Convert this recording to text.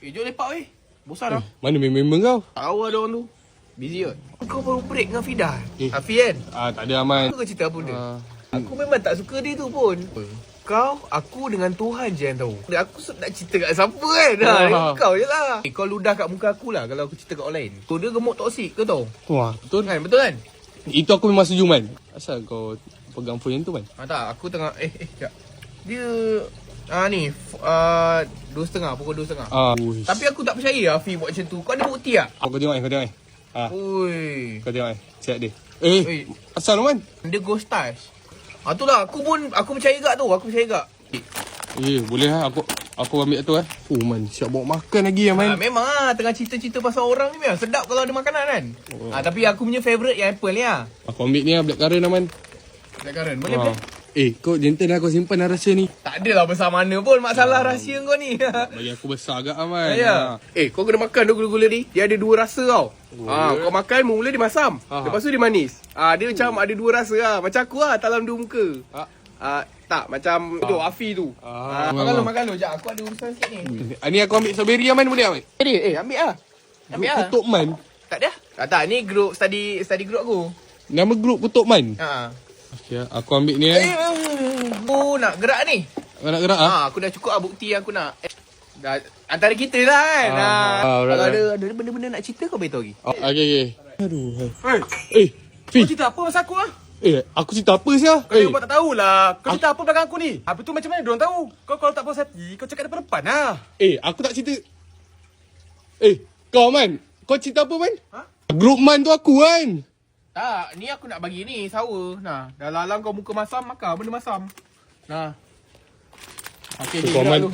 Jom lepak weh. Bosan dah. Mana member kau? Tahu ada orang tu. Busy kot. Kau baru break dengan Fidah. Afi kan? Tak ada Aman. Kau cerita apa benda? Aku memang tak suka dia tu pun. Kau, aku dengan Tuhan je yang tahu. Aku nak cerita kat siapa kan? Kau je lah. Kau ludah kat muka aku lah kalau aku cerita kat orang lain. Tu dia gemuk toksik, kau tahu? Wah, betul. Kan, betul kan? Itu aku memang setuju, Man. Asal kau pegang phone yang tu, Man? Tak, aku tengah sekejap. Dia ni 2.30, pukul 2.30. Tapi aku tak percaya Afi buat macam tu. Kau ada bukti tak? Kau tengok ni. Oi. Kau tengok ni. Siap dia. Oi. Asal Man? Dia ghost touch. Itulah aku percaya gak tu. Aku percaya gak. Boleh lah. Aku ambil tu Man, siap bawa makan lagi Man. Memang tengah cerita-cerita pasal orang ni memang sedap kalau ada makanan kan. Tapi aku punya favourite yang apple ni Aku ambil ni blackcurrant Man. Blackcurrant. Boleh. Kau gentle lah kau simpan rahsia ni. Tak adalah besar mana pun masalah rahsia kau ni. Bagi aku besar agak Man. Ya. Kau kena makan tu gula-gula ni. Dia ada dua rasa tau. Kau makan mula dia masam. Lepas tu dia manis. Dia macam ada dua rasa Macam aku dalam dua muka. Tak macam tu Afi tu. Makan lu. Sekejap aku ada urusan sikit ni. Ni aku ambil strawberry Man, boleh ambil? Ambil lah. Ambil lah. Kutuk Man. Tak ada. Tak ni group study group aku. Nama grup Kutuk Man. Okay, aku ambil ni Aku nak gerak ni. Kau nak gerak Aku dah cukup bukti yang aku nak. Dah antara kita lah kan. Kalau ada benda-benda nak cerita kau beritahu lagi. Okay. Aduh. Kau cerita apa pasal aku Aku cerita apa sih Kau yang buat tak tahulah. Kau cerita apa belakang aku ni? Habis tu macam mana diorang tahu? Kau kalau tak puas hati, kau cakap depan lah. Aku tak cerita. Kau Man, kau cerita apa Man? Grup Man tu aku kan. Tak, ni aku nak bagi ni sour. Nah, dah lalang kau muka masam, makan benda masam. Nah. Okay, Kau Man.